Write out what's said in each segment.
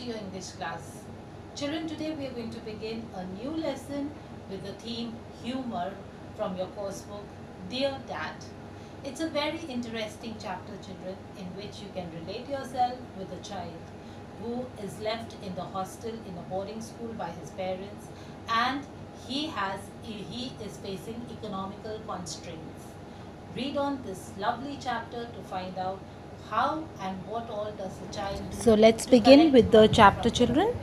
to your English class. Children, today we are going to begin a new lesson with the theme humor from your course book, Dear Dad. It's a very interesting chapter, children, in which you can relate yourself with a child who is left in the hostel in a boarding school by his parents, and he is facing economical constraints. Read on this lovely chapter to find out how and what all does the child do. So let's begin with the chapter, children.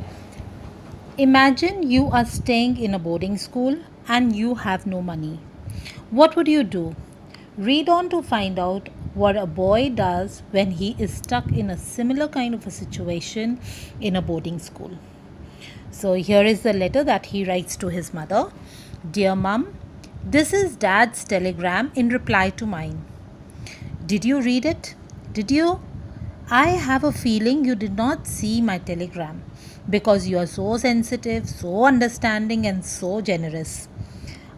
Imagine you are staying in a boarding school and you have no money. What would you do? Read on to find out what a boy does when he is stuck in a similar kind of a situation in a boarding school. So here is the letter that he writes to his mother. Dear Mum, this is Dad's telegram in reply to mine. Did you read it? Did you? I have a feeling you did not see my telegram because you are so sensitive, so understanding, and so generous.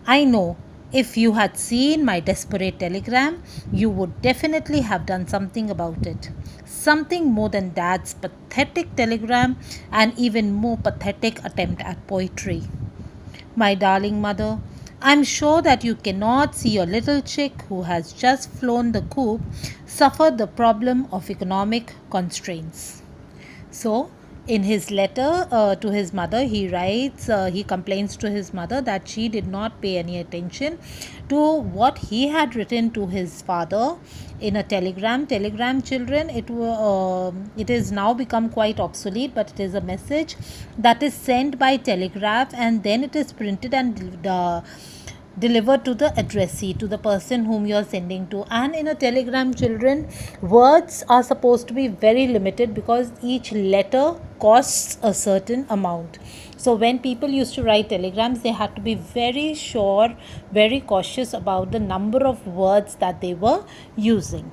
I know if you had seen my desperate telegram, you would definitely have done something about it. Something more than Dad's pathetic telegram and even more pathetic attempt at poetry. My darling mother, I'm sure that you cannot see your little chick who has just flown the coop suffer the problem of economic constraints. So, in his letter to his mother, he complains to his mother that she did not pay any attention to what he had written to his father in a telegram. Telegram, children, it is now become quite obsolete, but it is a message that is sent by telegraph and then it is printed and delivered to the addressee, to the person whom you are sending to. And in a telegram, children, words are supposed to be very limited because each letter costs a certain amount. So when people used to write telegrams, they had to be very sure, very cautious about the number of words that they were using.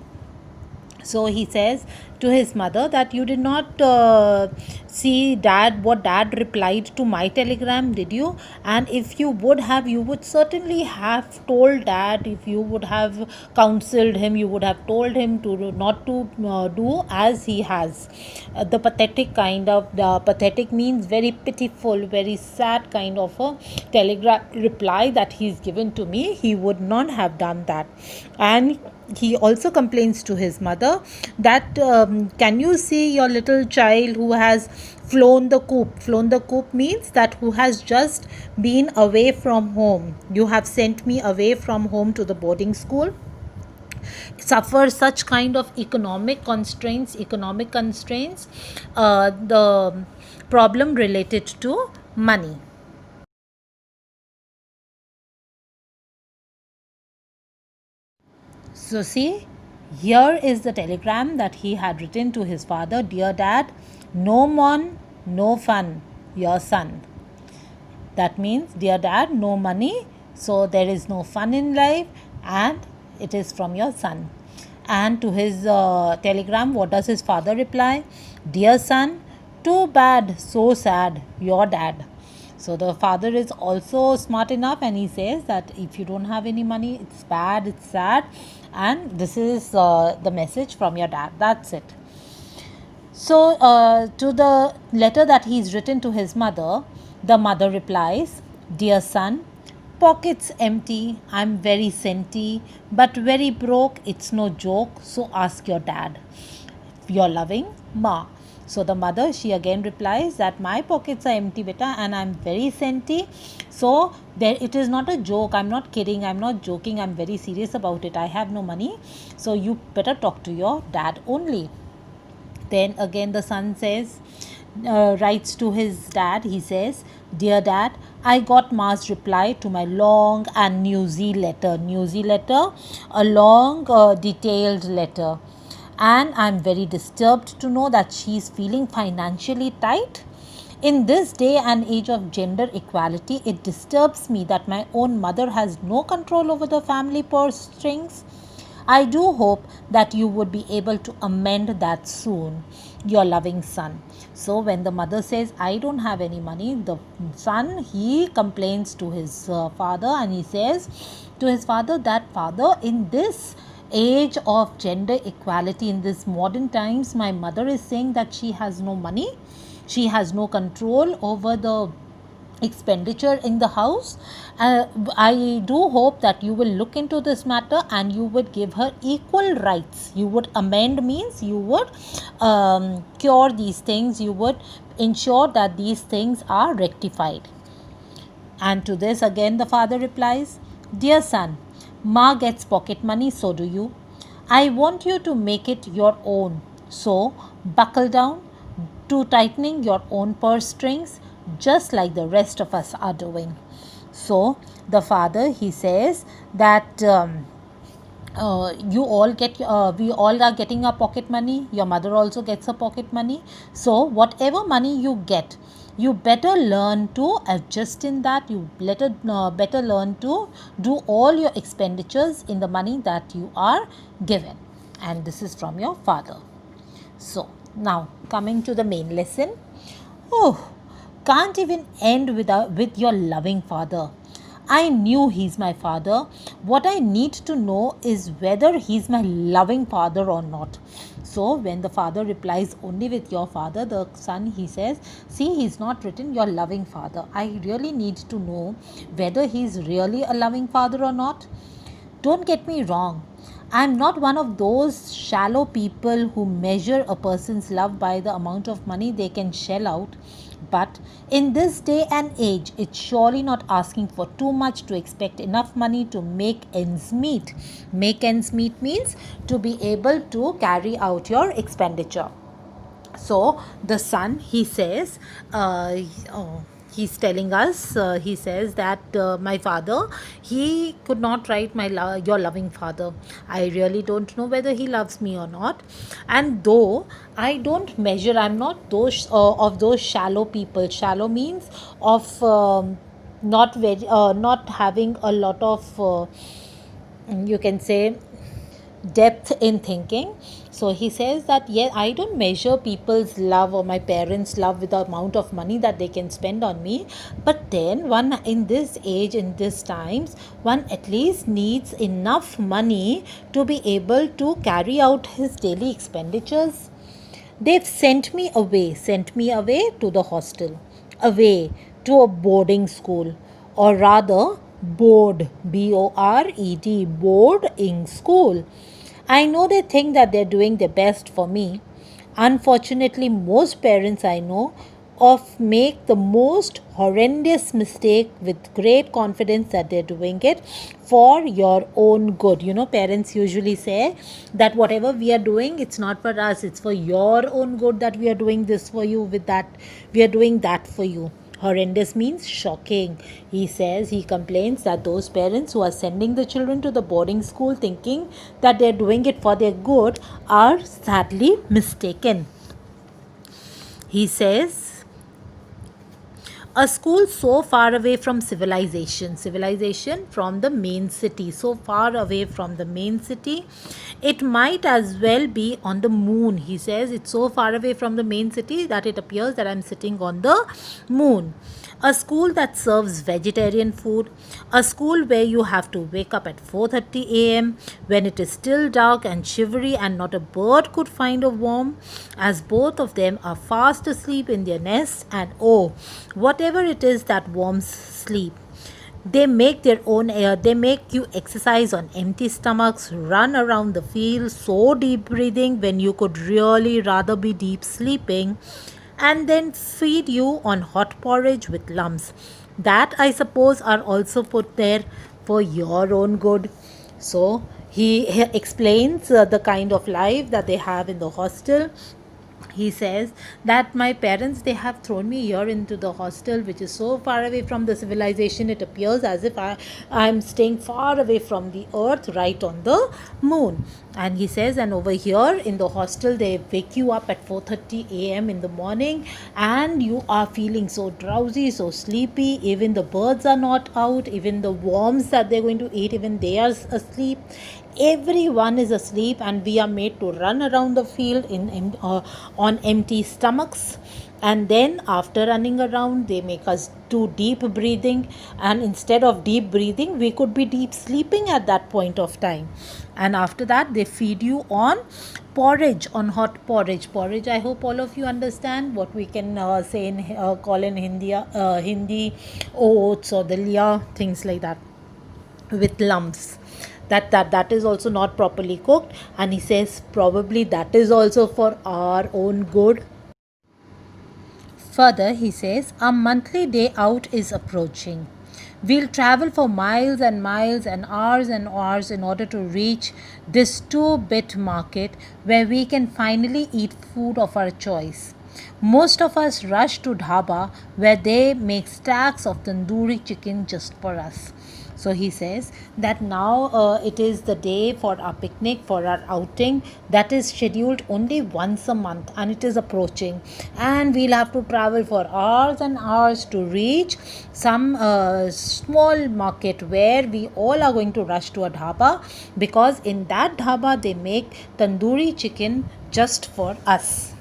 So he says to his mother that you did not see what dad replied to my telegram, did you? And if you would have, you would certainly have told dad. If you would have counseled him, you would have told him to not to do as he has. The pathetic means very pitiful, very sad kind of a telegram reply that he's given to me. He would not have done that. And he also complains to his mother that can you see your little child who has flown the coop? Flown the coop means that who has just been away from home. You have sent me away from home to the boarding school. Suffer such kind of economic constraints, the problem related to money. So see, here is the telegram that he had written to his father. Dear Dad, no mon, no fun, your son. That means, dear Dad, no money, so there is no fun in life, and it is from your son. And to his telegram, what does his father reply? Dear son, too bad, so sad, your dad. So the father is also smart enough and he says that if you don't have any money, it's bad, it's sad, and this is the message from your dad. That's it. So to the letter that he's written to his mother, the mother replies, Dear son, pockets empty, I'm very centy, but very broke, it's no joke, so ask your dad. Your loving Ma. So the mother, she again replies that my pockets are empty, beta, and I'm very centy. So there, it is not a joke. I'm not kidding. I'm not joking. I'm very serious about it. I have no money. So you better talk to your dad only. Then again the son writes to his dad. He says, Dear Dad, I got Ma's reply to my long and newsy letter. Newsy letter, a long detailed letter. And I'm very disturbed to know that she's feeling financially tight. In this day and age of gender equality, it disturbs me that my own mother has no control over the family purse strings. I do hope that you would be able to amend that soon. Your loving son. So when the mother says, I don't have any money, the son, he complains to his father and he says to his father that, Father, in this age of gender equality, in this modern times, my mother is saying that she has no money. She has no control over the expenditure in the house. I do hope that you will look into this matter and you would give her equal rights. You would amend, means you would cure these things, you would ensure that these things are rectified. And to this again the father replies, Dear son, Ma gets pocket money, so do you. I want you to make it your own. So buckle down to tightening your own purse strings, just like the rest of us are doing. So the father, he says that you all get we all are getting a pocket money, your mother also gets a pocket money. So whatever money you get, you better learn to adjust in that. You better learn to do all your expenditures in the money that you are given. And this is from your father. So now coming to the main lesson. Oh, can't even end with your loving father. I knew he's my father. What I need to know is whether he's my loving father or not. So when the father replies only with your father, the son, he says, see, he's not written your loving father. I really need to know whether he's really a loving father or not. Don't get me wrong. I'm not one of those shallow people who measure a person's love by the amount of money they can shell out. But in this day and age, it's surely not asking for too much to expect enough money to make ends meet. Make ends meet means to be able to carry out your expenditure. So the son, he says, he's telling us, he says that my father, he could not write your loving father. I really don't know whether he loves me or not. And though I don't measure, I'm not those of those shallow people. Shallow means of not having a lot of you can say depth in thinking. So he says that, yeah, I don't measure people's love or my parents' love with the amount of money that they can spend on me. But then one, in this age, in these times, one at least needs enough money to be able to carry out his daily expenditures. They've sent me away to the hostel, away to a boarding school, or rather board, BORED, boarding school. I know they think that they're doing their best for me. Unfortunately, most parents I know of make the most horrendous mistake with great confidence that they're doing it for your own good. You know, parents usually say that whatever we are doing, it's not for us, it's for your own good that we are doing this for you, with that we are doing that for you. Horrendous means shocking. He says, he complains that those parents who are sending the children to the boarding school thinking that they're doing it for their good are sadly mistaken. He says, a school so far away from civilization from the main city, so far away from the main city, it might as well be on the moon. He says it's so far away from the main city that it appears that I'm sitting on the moon. A school that serves vegetarian food, a school where you have to wake up at 4:30 a.m. when it is still dark and shivery and not a bird could find a worm, as both of them are fast asleep in their nests, and oh, whatever it is that worms sleep. They make their own air, they make you exercise on empty stomachs, run around the field, so deep breathing when you could really rather be deep sleeping, and then feed you on hot porridge with lumps that I suppose are also put there for your own good. So he explains the kind of life that they have in the hostel. He says that my parents, they have thrown me here into the hostel which is so far away from the civilization, it appears as if I'm staying far away from the earth, right on the moon. And he says, and over here in the hostel they wake you up at 4:30 a.m. in the morning and you are feeling so drowsy, so sleepy. Even the birds are not out, even the worms that they're going to eat, even they are asleep. Everyone is asleep and we are made to run around the field on empty stomachs. And then after running around, they make us do deep breathing, and instead of deep breathing, we could be deep sleeping at that point of time. And after that, they feed you on porridge, on hot porridge. I hope all of you understand what we can say in call in Hindi oats or dalia, things like that, with lumps. That is also not properly cooked, and he says probably that is also for our own good. Further, he says, our monthly day out is approaching. We'll travel for miles and miles and hours in order to reach this two-bit market where we can finally eat food of our choice. Most of us rush to dhaba where they make stacks of tandoori chicken just for us. So he says that now it is the day for our picnic, for our outing, that is scheduled only once a month, and it is approaching. And we'll have to travel for hours and hours to reach some small market where we all are going to rush to a dhaba, because in that dhaba they make tandoori chicken just for us.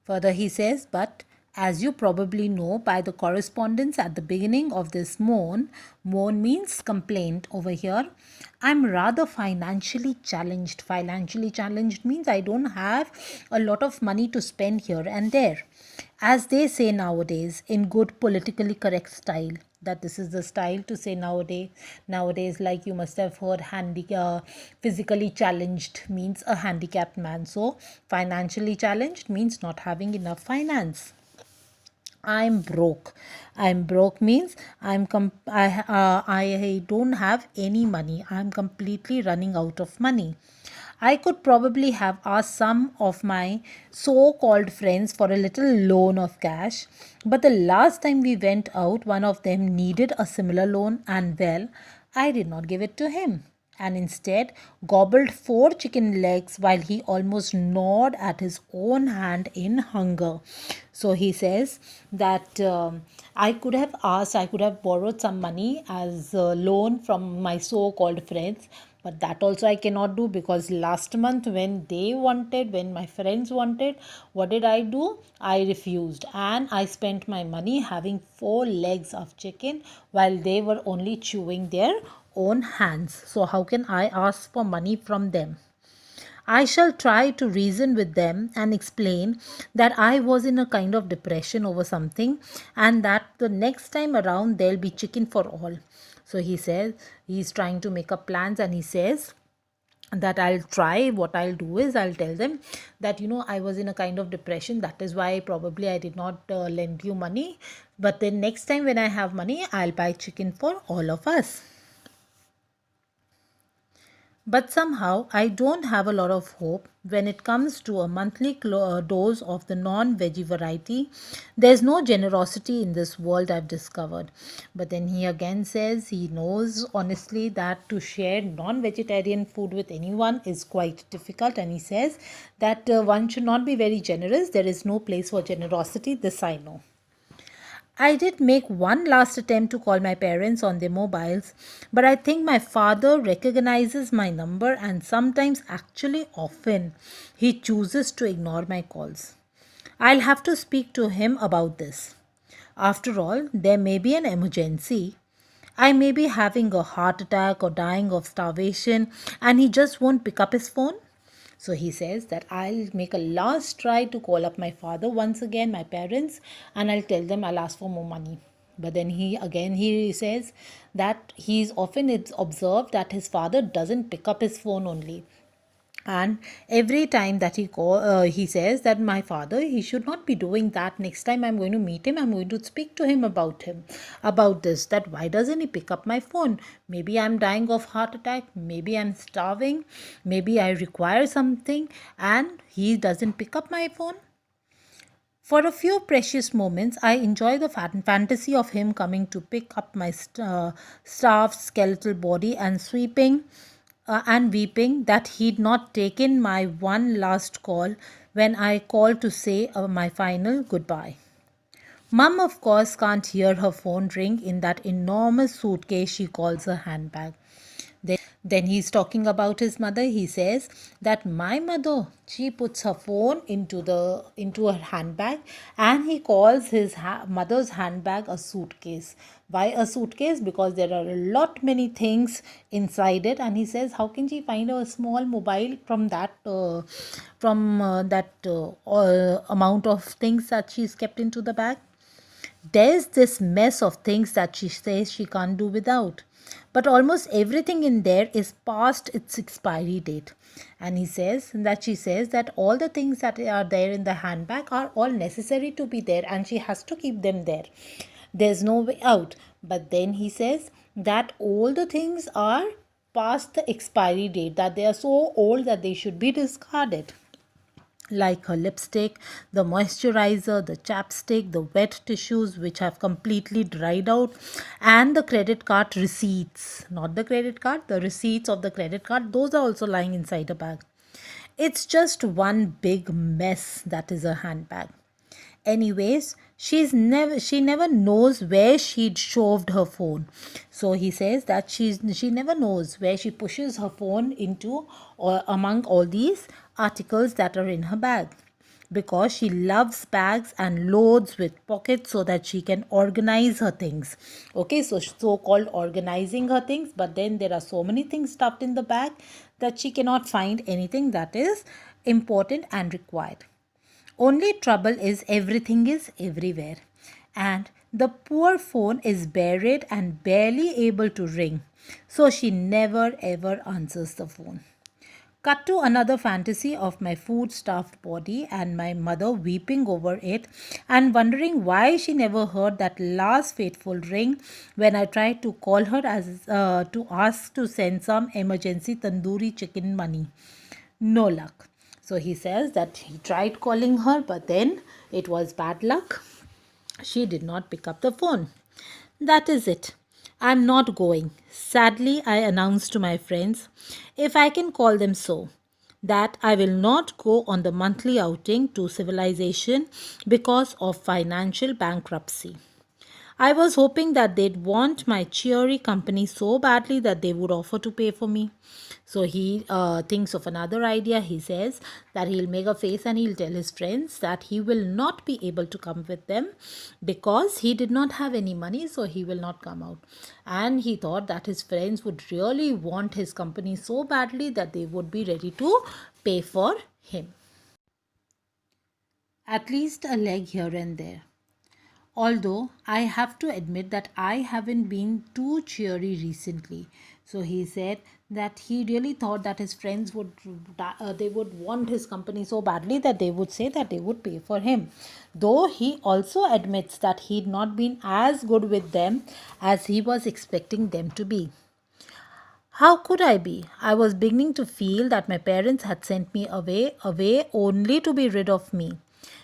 Further, he says, but as you probably know by the correspondence at the beginning of this moan means complaint over here. I'm rather financially challenged. Financially challenged means I don't have a lot of money to spend here and there. As they say nowadays, in good politically correct style, that this is the style to say nowadays, like you must have heard, physically challenged means a handicapped man, so financially challenged means not having enough finance. I'm broke. I'm broke means I don't have any money. I'm completely running out of money. I could probably have asked some of my so called friends for a little loan of cash, but the last time we went out, one of them needed a similar loan, and well, I did not give it to him, and instead gobbled four chicken legs while he almost gnawed at his own hand in hunger. So he says that I could have borrowed some money as a loan from my so called friends, but that also I cannot do, because last month when my friends wanted, what did I do? I refused, and I spent my money having four legs of chicken while they were only chewing their own hands. So how can I ask for money from them? I shall try to reason with them and explain that I was in a kind of depression over something, and that the next time around there'll be chicken for all. So he says he's trying to make up plans, and he says that what I'll do is I'll tell them that, I was in a kind of depression. That is why probably I did not lend you money. But then next time when I have money, I'll buy chicken for all of us. But somehow I don't have a lot of hope when it comes to a monthly dose of the non veggie variety. There's no generosity in this world, I've discovered. But then he again says he knows honestly that to share non vegetarian food with anyone is quite difficult. And he says that one should not be very generous. There is no place for generosity. This I know. I did make one last attempt to call my parents on their mobiles, but I think my father recognizes my number, and sometimes, actually often, he chooses to ignore my calls. I'll have to speak to him about this. After all, there may be an emergency. I may be having a heart attack or dying of starvation, and he just won't pick up his phone. So he says that I'll make a last try to call up my father once again, my parents, and I'll tell them I'll ask for more money. But then he says that he's often it's observed that his father doesn't pick up his phone only, and every time that he says that my father, he should not be doing that. Next time I'm going to meet him, I'm going to speak to him about this, that why doesn't he pick up my phone? Maybe I'm dying of heart attack, maybe I'm starving, maybe I require something, and he doesn't pick up my phone. For a few precious moments, I enjoy the fantasy of him coming to pick up my starved skeletal body and sweeping and weeping that he'd not taken my one last call when I called to say my final goodbye. Mum, of course, can't hear her phone ring in that enormous suitcase she calls a handbag. Then he's talking about his mother. He says that my mother, she puts her phone into her handbag, and he calls his mother's handbag a suitcase. Why a suitcase? Because there are a lot many things inside it, and he says, how can she find a small mobile from that amount of things that she's kept into the bag? There's this mess of things that she says she can't do without. But almost everything in there is past its expiry date. And she says that all the things that are there in the handbag are all necessary to be there, and she has to keep them there. There's no way out. But then he says that all the things are past the expiry date, that they are so old that they should be discarded, like her lipstick, the moisturizer, the chapstick, the wet tissues which have completely dried out, and the credit card receipts. Not the credit card, the receipts of the credit card, those are also lying inside a bag. It's just one big mess that is a handbag. Anyways, she never knows where she'd shoved her phone. So he says that she never knows where she pushes her phone into or among all these articles that are in her bag, because she loves bags and loads with pockets so that she can organize her things. Okay, so called organizing her things, but then there are so many things stuffed in the bag that she cannot find anything that is important and required. Only trouble is everything is everywhere, and the poor phone is buried and barely able to ring, so she never ever answers the phone. Cut to another fantasy of my food stuffed body and my mother weeping over it and wondering why she never heard that last fateful ring when I tried to call her to ask to send some emergency tandoori chicken money. No luck. So he says that he tried calling her, but then it was bad luck. She did not pick up the phone. That is it. I'm not going. Sadly, I announced to my friends, if I can call them so, that I will not go on the monthly outing to civilization because of financial bankruptcy. I was hoping that they'd want my cheery company so badly that they would offer to pay for me. So he thinks of another idea. He says that he'll make a face and he'll tell his friends that he will not be able to come with them because he did not have any money, so he will not come out. And he thought that his friends would really want his company so badly that they would be ready to pay for him. At least a leg here and there. Although I have to admit that I haven't been too cheery recently. So he said that he really thought that his friends they would want his company so badly that they would say that they would pay for him. Though he also admits that he'd not been as good with them as he was expecting them to be. How could I be? I was beginning to feel that my parents had sent me away only to be rid of me.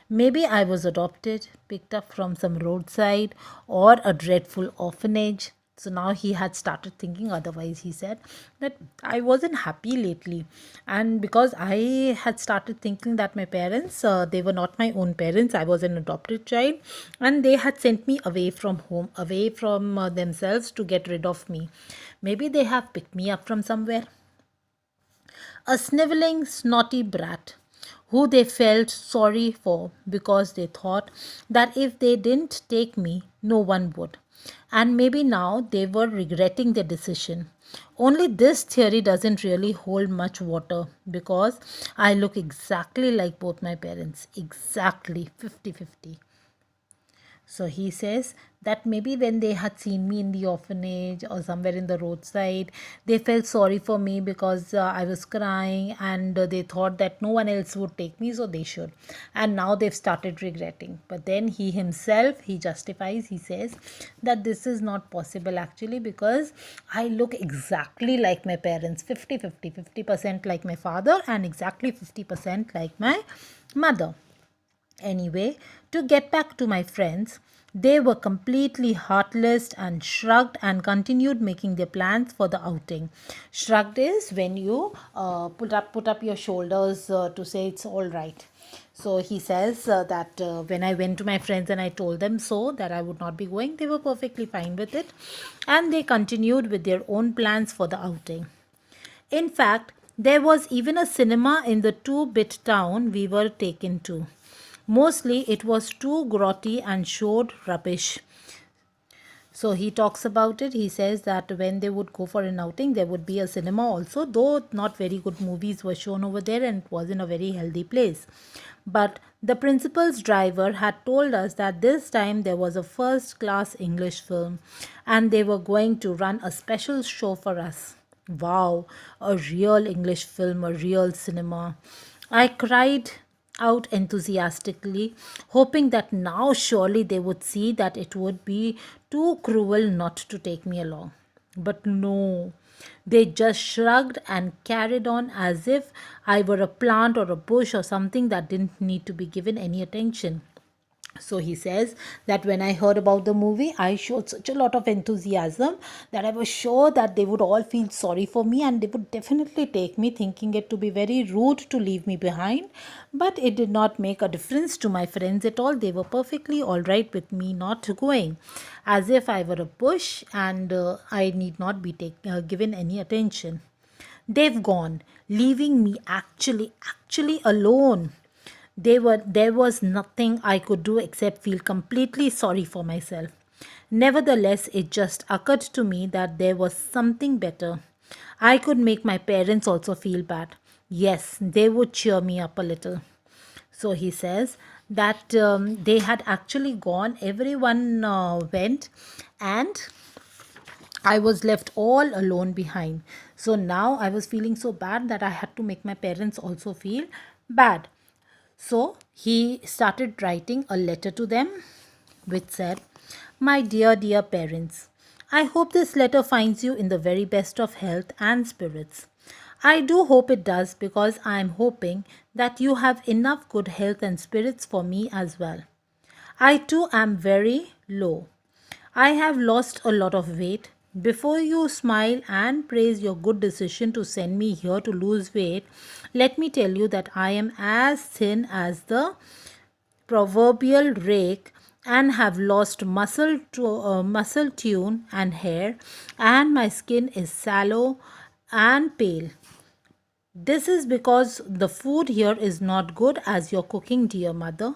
Maybe I was adopted, picked up from some roadside or a dreadful orphanage. So now he had started thinking otherwise. He said that I wasn't happy lately. And because I had started thinking that my parents, they were not my own parents, I was an adopted child, and they had sent me away from home, away from themselves to get rid of me. Maybe they have picked me up from somewhere. A snivelling, snotty brat who they felt sorry for because they thought that if they didn't take me, no one would. And maybe now they were regretting their decision. Only this theory doesn't really hold much water because I look exactly like both my parents, exactly 50-50. So he says that maybe when they had seen me in the orphanage or somewhere in the roadside, they felt sorry for me because I was crying, and they thought that no one else would take me, so they should. And now they've started regretting. But then he himself, he justifies, he says that this is not possible actually because I look exactly like my parents, 50-50, 50% like my father and exactly 50% like my mother. Anyway, to get back to my friends, they were completely heartless and shrugged and continued making their plans for the outing. Shrugged is when you put up your shoulders to say it's all right. So he says that when I went to my friends and I told them so that I would not be going, they were perfectly fine with it, and they continued with their own plans for the outing. In fact, there was even a cinema in the two-bit town we were taken to. Mostly it was too grotty and showed rubbish. So he talks about it. He says that when they would go for an outing, there would be a cinema also, though not very good movies were shown over there and it was in a very healthy place. But the principal's driver had told us that this time there was a first class English film and they were going to run a special show for us. Wow, a real English film, a real cinema. I cried out enthusiastically, hoping that now surely they would see that it would be too cruel not to take me along. But no, they just shrugged and carried on as if I were a plant or a bush or something that didn't need to be given any attention. So he says that when I heard about the movie, I showed such a lot of enthusiasm that I was sure that they would all feel sorry for me and they would definitely take me, thinking it to be very rude to leave me behind. But it did not make a difference to my friends at all. They were perfectly all right with me not going, as if I were a bush and I need not be given any attention. They've gone, leaving me actually alone. There was nothing I could do except feel completely sorry for myself. Nevertheless, it just occurred to me that there was something better. I could make my parents also feel bad. Yes, they would cheer me up a little. So he says that they had actually gone, everyone went, and I was left all alone behind. So now I was feeling so bad that I had to make my parents also feel bad. So he started writing a letter to them, which said, "My dear parents, I hope this letter finds you in the very best of health and spirits. I do hope it does because I am hoping that you have enough good health and spirits for me as well. I too am very low. I have lost a lot of weight. Before you smile and praise your good decision to send me here to lose weight, let me tell you that I am as thin as the proverbial rake and have lost muscle tone and hair, and my skin is sallow and pale. This is because the food here is not good as your cooking, dear mother.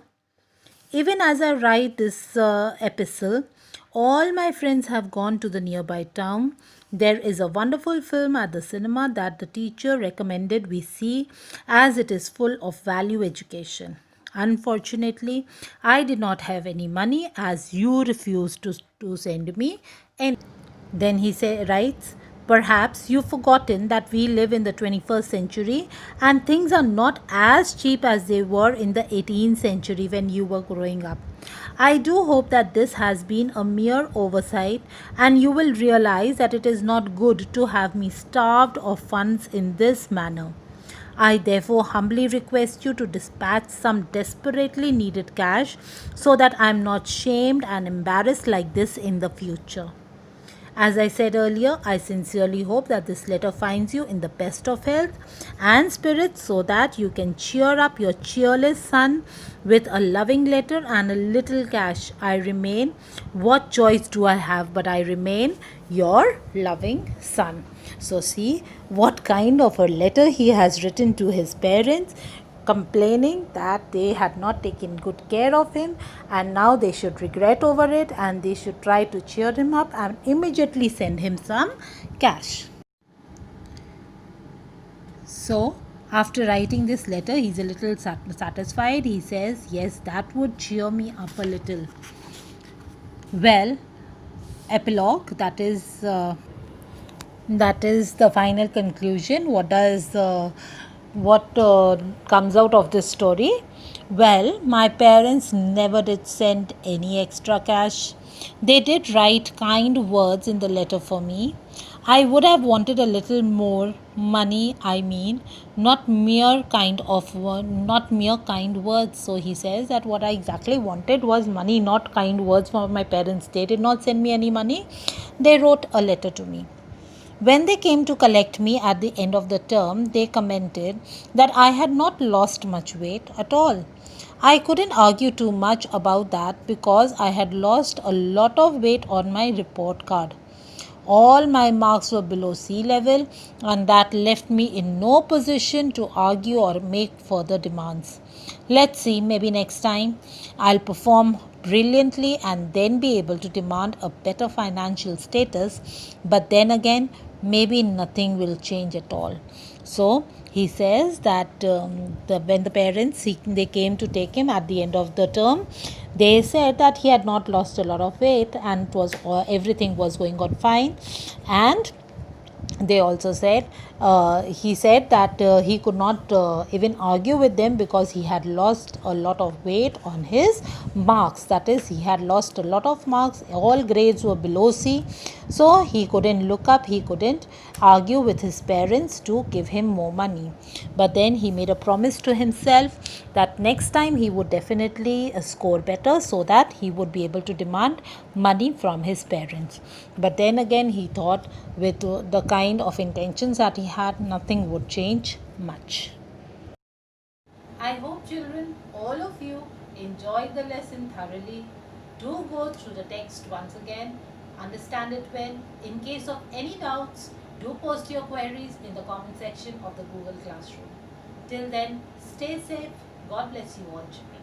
Even as I write this epistle, all my friends have gone to the nearby town. There is a wonderful film at the cinema that the teacher recommended we see as it is full of value education. Unfortunately, I did not have any money as you refused to send me any. Then writes, "Perhaps you've forgotten that we live in the 21st century and things are not as cheap as they were in the 18th century when you were growing up. I do hope that this has been a mere oversight and you will realize that it is not good to have me starved of funds in this manner. I therefore humbly request you to dispatch some desperately needed cash so that I am not shamed and embarrassed like this in the future. As I said earlier, I sincerely hope that this letter finds you in the best of health and spirits so that you can cheer up your cheerless son with a loving letter and a little cash. I remain, what choice do I have but I remain your loving son." So see what kind of a letter he has written to his parents, complaining that they had not taken good care of him and now they should regret over it and they should try to cheer him up and immediately send him some cash. So after writing this letter, he's a little satisfied. He says, "Yes, that would cheer me up a little." Well, epilogue, that is the final conclusion. What comes out of this story? Well, my parents never did send any extra cash. They did write kind words in the letter for me. I would have wanted a little more money, I mean, not mere kind words. So he says that what I exactly wanted was money, not kind words from my parents. They did not send me any money. They wrote a letter to me. When they came to collect me at the end of the term, they commented that I had not lost much weight at all. I couldn't argue too much about that because I had lost a lot of weight on my report card. All my marks were below sea level, and that left me in no position to argue or make further demands. Let's see, maybe next time I'll perform brilliantly and then be able to demand a better financial status. But then again, maybe nothing will change at all. So he says that when the parents they came to take him at the end of the term, they said that he had not lost a lot of weight and it was everything was going on fine. And they also said he said that he could not even argue with them because he had lost a lot of weight on his marks. That is, he had lost a lot of marks, all grades were below C, so he couldn't look up, he couldn't argue with his parents to give him more money. But then he made a promise to himself that next time he would definitely score better so that he would be able to demand money from his parents. But then again, he thought with the kind of intentions that he had, nothing would change much. I hope, children, all of you enjoyed the lesson thoroughly. Do go through the text once again, understand it well. In case of any doubts, do post your queries in the comment section of the Google Classroom. Till then, stay safe. God bless you all, children.